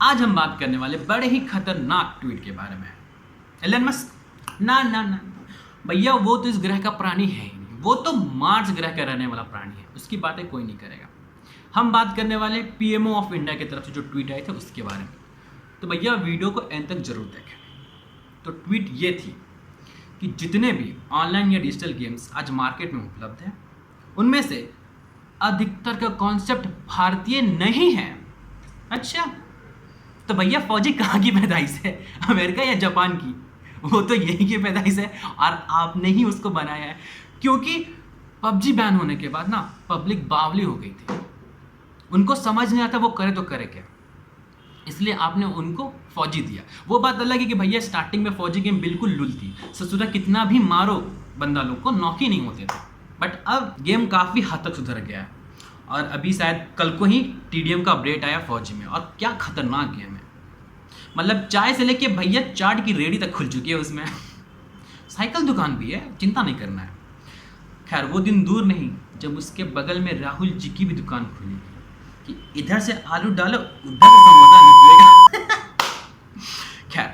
आज हम बात करने वाले बड़े ही खतरनाक ट्वीट के बारे में। एलन मस्क ना भैया, वो तो इस ग्रह का प्राणी है ही नहीं, वो तो मार्स ग्रह का रहने वाला प्राणी है, उसकी बातें कोई नहीं करेगा। हम बात करने वाले पीएमओ ऑफ इंडिया की तरफ से जो ट्वीट आए थे उसके बारे में। तो भैया वीडियो को एंड तक जरूर देखें। तो ट्वीट ये थी कि जितने भी ऑनलाइन या डिजिटल गेम्स आज मार्केट में उपलब्ध हैं उनमें से अधिकतर का कॉन्सेप्ट भारतीय नहीं है। अच्छा, तो भैया फौजी कहाँ की पैदाइश है, अमेरिका या जापान की? वो तो यही की पैदाइश है और आपने ही उसको बनाया है, क्योंकि पबजी बैन होने के बाद ना पब्लिक बावली हो गई थी, उनको समझ नहीं आता वो करे तो करे क्या, इसलिए आपने उनको फौजी दिया। वो बात अलग है कि भैया स्टार्टिंग में फौजी गेम बिल्कुल लुल थी, ससुरा कितना भी मारो बंदा लोग को नौक ही नहीं होते थे, बट अब गेम काफ़ी हद तक सुधर गया है और अभी शायद कल को ही टीडीएम का अपडेट आया फौजी में, और क्या खतरनाक गेम है। मतलब चाय से लेके भैया चाट की रेडी तक खुल चुकी है उसमें, साइकिल दुकान भी है, चिंता नहीं करना है। खैर वो दिन दूर नहीं जब उसके बगल में राहुल जी की भी दुकान खुली कि इधर से आलू डालो उधर से समोसा निकलेगा। खैर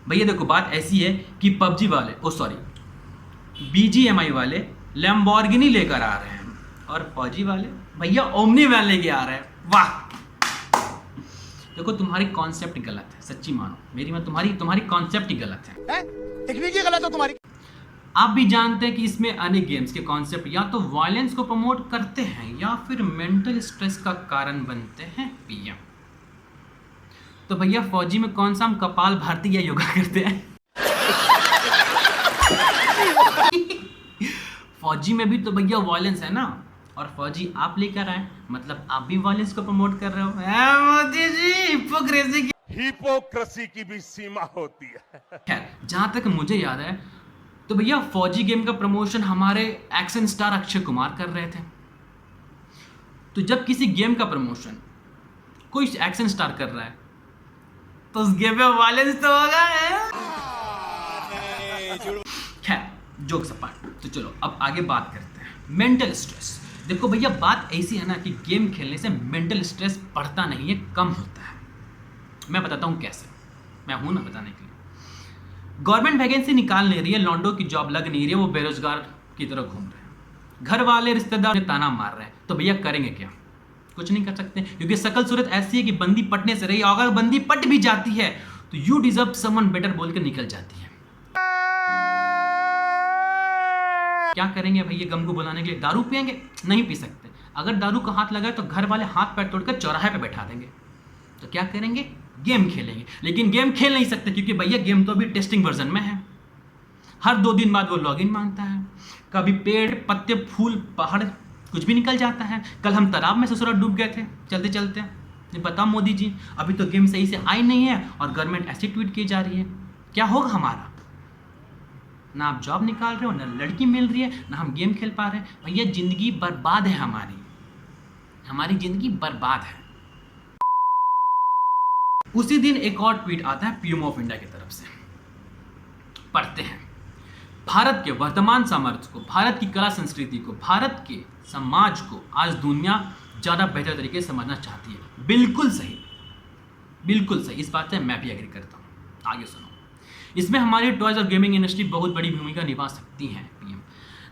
भैया देखो, बात ऐसी है कि पबजी वाले बीजीएमआई वाले लैम्बोर्गिनी लेकर आ रहे हैं और फौजी वाले भैया ओमनी वैन लेके आ रहे हैं। वाह, देखो तुम्हारी कॉन्सेप्ट गलत है, सच्ची मानो मेरी, मैं तुम्हारी कॉन्सेप्ट ही गलत है, टेक्निक ही गलत है तुम्हारी। आप भी जानते हैं कि इसमें अनेक गेम्स के कॉन्सेप्ट या तो वायलेंस को प्रमोट करते हैं या फिर मेंटल स्ट्रेस का कारण बनते हैं पीएम। तो भैया फौजी में कौन सा हम कपाल भारती या योगा करते हैं? फौजी में भी तो भैया वायलेंस है ना, और फौजी आप लेकर आए, मतलब आप भी वायलेंस को प्रमोट कर रहे हो। मोदी जी, हिपोक्रेसी की भी सीमा होती है। खैर जहां तक मुझे याद है तो भैया फौजी गेम का प्रमोशन हमारे एक्शन स्टार अक्षय कुमार कर रहे थे। तो जब किसी गेम का प्रमोशन कोई एक्शन स्टार कर रहा है तो उस गेम में वायलेंस तो होगा। खैर जोक सपाट, तो चलो अब आगे बात करते हैं मेंटल स्ट्रेस। देखो भैया बात ऐसी है ना कि गेम खेलने से मेंटल स्ट्रेस बढ़ता नहीं है, कम होता है। मैं बताता हूँ कैसे, मैं हूं ना बताने के लिए। गवर्नमेंट वैकेंसी निकाल नहीं रही है, लॉन्डो की जॉब लग नहीं रही है, वो बेरोजगार की तरह घूम रहे हैं, घर वाले रिश्तेदार ताना मार रहे हैं, तो भैया करेंगे क्या? कुछ नहीं कर सकते, क्योंकि शकल सूरत ऐसी है कि बंदी पटने से रही, अगर बंदी पट भी जाती है तो यू डिजर्व समवन बेटर बोल के निकल जाती है। क्या करेंगे भैया गम को बुलाने के लिए? दारू पियेंगे? नहीं पी सकते, अगर दारू का हाथ लगा तो घर वाले हाथ पैर तोड़कर चौराहे पे बैठा देंगे। तो क्या करेंगे? गेम खेलेंगे, लेकिन गेम खेल नहीं सकते क्योंकि भैया गेम तो अभी टेस्टिंग वर्जन में है। हर 2 दिन बाद वो लॉगिन मांगता है, कभी पेड़ पत्ते फूल पहाड़ कुछ भी निकल जाता है। कल हम तालाब में ससुरा डूब गए थे चलते चलते। ये बताओ मोदी जी, अभी तो गेम सही से आई नहीं है और गवर्नमेंट ऐसी ट्वीट की जा रही है, क्या होगा हमारा? ना आप जॉब निकाल रहे हो, ना लड़की मिल रही है, ना हम गेम खेल पा रहे हैं। भैया जिंदगी बर्बाद है, हमारी जिंदगी बर्बाद है। उसी दिन एक और ट्वीट आता है पीएम ऑफ इंडिया की तरफ से, पढ़ते हैं। भारत के वर्तमान सामर्थ्य को, भारत की कला संस्कृति को, भारत के समाज को आज दुनिया ज़्यादा बेहतर तरीके से समझना चाहती है। बिल्कुल सही, बिल्कुल सही, इस बात से मैं भी एग्री करता हूँ। आगे सुनो, इसमें हमारी टॉयज और गेमिंग इंडस्ट्री बहुत बड़ी भूमिका निभा सकती है पीएम।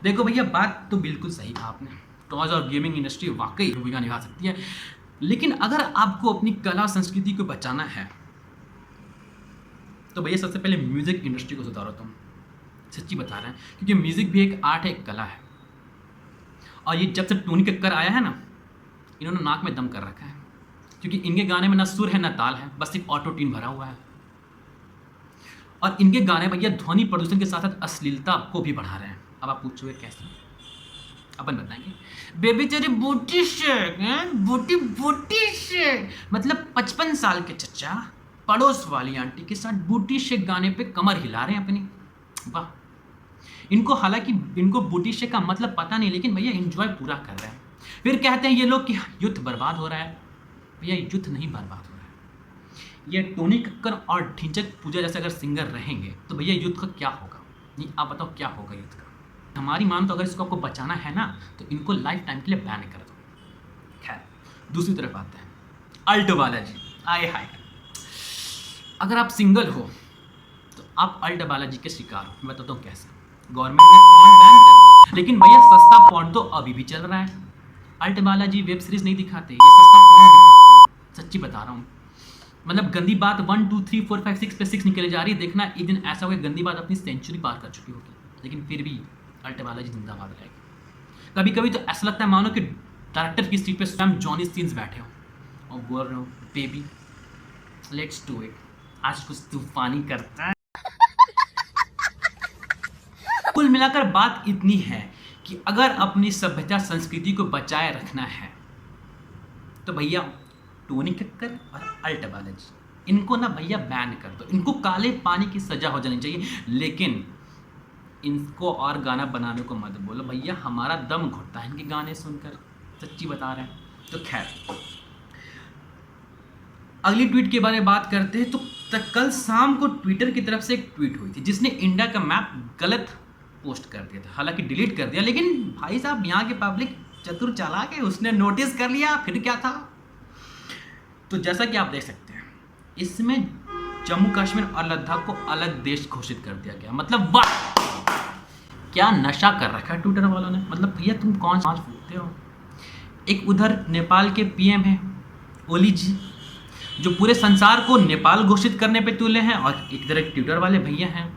देखो भैया बात तो बिल्कुल सही कहा आपने, टॉयज और गेमिंग इंडस्ट्री वाकई भूमिका निभा सकती है, लेकिन अगर आपको अपनी कला संस्कृति को बचाना है तो भैया सबसे पहले म्यूजिक इंडस्ट्री को सुधारो। तुम सच्ची बता रहे हैं, क्योंकि म्यूजिक भी एक आर्ट है, एक कला है। और ये जब से टोनी कक्कर आया है ना, इन्होंने नाक में दम कर रखा है, क्योंकि इनके गाने में ना सुर है ना ताल है, बस एक ऑटो ट्यून भरा हुआ है। और इनके गाने भैया ध्वनि प्रदूषण के साथ साथ अश्लीलता को भी बढ़ा रहे हैं। अब आप पूछोगे कैसे, अपन बताएंगे। बेबी तेरी बूटी शेक है, बूटी शेक, मतलब 55 साल के चचा पड़ोस वाली आंटी के साथ बूटी शेक गाने पे कमर हिला रहे हैं अपनी। वाह, इनको हालांकि इनको बूटी शेक का मतलब पता नहीं, लेकिन भैया एंजॉय पूरा कर रहे हैं। फिर कहते हैं ये लोग कि युद्ध बर्बाद हो रहा है। भैया युद्ध नहीं बर्बाद हो रहा है, ये टोनी कक्कर और ढिंचक पूजा जैसे अगर सिंगर रहेंगे तो भैया युद्ध का क्या होगा? नहीं आप बताओ क्या होगा युद्ध का? हमारी मान तो अगर इसको आपको बचाना है ना तो इनको लाइफ टाइम के लिए बैन कर दो। खैर दूसरी तरफ आते हैं, अल्टो बालाजी। आए हाय, अगर आप सिंगल हो तो आप अल्ट बालाजी के शिकार हो। मैं बताता हूँ कैसे। गवर्नमेंट ने पॉर्न बैन कर दिया, लेकिन भैया सस्ता पॉर्न तो अभी भी चल रहा है। अल्ट बालाजी वेब सीरीज नहीं दिखाते, ये सस्ता पॉर्न दिखाते हैं। सच्ची बता रहा हूँ, मतलब गंदी बात 1 2 3 4 5 6 पे 6 निकले जा रही है। देखना एक दिन ऐसा होगा गंदी बात अपनी सेंचुरी पार कर चुकी होगी, लेकिन फिर भी अल्ट बालाजी जिंदाबाद रहेगी। कभी कभी तो ऐसा लगता है मानो कि डायरेक्टर की सीट पे स्वयं जॉनी सीन्स बैठे हो और बोल रहे हो बेबी लेट्स डू इट, आज कुछ तूफानी करता है। कुल मिलाकर बात इतनी है कि अगर अपनी सभ्यता संस्कृति को बचाए रखना है तो भैया टोनी कक्कर और अल्ट बालाजी इनको ना भैया बैन कर दो। इनको काले पानी की सजा हो जानी चाहिए, लेकिन इनको और गाना बनाने को मत बोलो भैया, हमारा दम घुटता है इनके गाने सुनकर, सच्ची बता रहे हैं। तो खैर अगली ट्वीट के बारे में बात करते हैं। तो कल शाम को ट्विटर की तरफ से एक ट्वीट हुई थी जिसने इंडिया का मैप गलत पोस्ट कर दिया था, हालांकि डिलीट कर दिया, लेकिन भाई साहब यहाँ के पब्लिक चतुर चालाक है, उसने नोटिस कर लिया। फिर क्या था, तो जैसा कि आप देख सकते हैं इसमें जम्मू कश्मीर और लद्दाख को अलग देश घोषित कर दिया गया। मतलब वाह, क्या नशा कर रखा है ट्विटर वालों ने। मतलब भैया तुम कौन सांस फूकते हो। एक उधर नेपाल के पीएम है ओली जी, जो पूरे संसार को नेपाल घोषित करने पे तुले हैं, और एक तरह ट्विटर वाले भैया हैं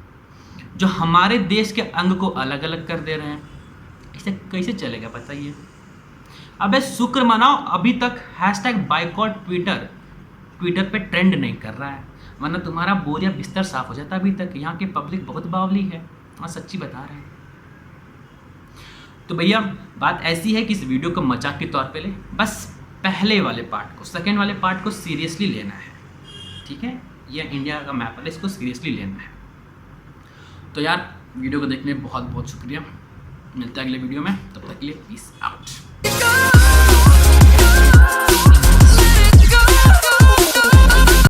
जो हमारे देश के अंग को अलग अलग कर दे रहे हैं। इसे कैसे चलेगा बताइए। अबे शुक्र मनाओ अभी तक #बाइकॉट ट्विटर पे ट्रेंड नहीं कर रहा है, वरना तुम्हारा बोरिया बिस्तर साफ हो जाता। अभी तक यहाँ की पब्लिक बहुत बावली है, और सच्ची बता रहे हैं। तो भैया बात ऐसी है कि इस वीडियो को मजाक के तौर पे ले, बस पहले वाले पार्ट को, सेकेंड वाले पार्ट को सीरियसली लेना है, ठीक है। यह इंडिया का मैप है, इसको सीरियसली लेना है। तो यार वीडियो को देखने में बहुत बहुत शुक्रिया। मिलता है अगले वीडियो में, तब तक के लिए पीस आउट।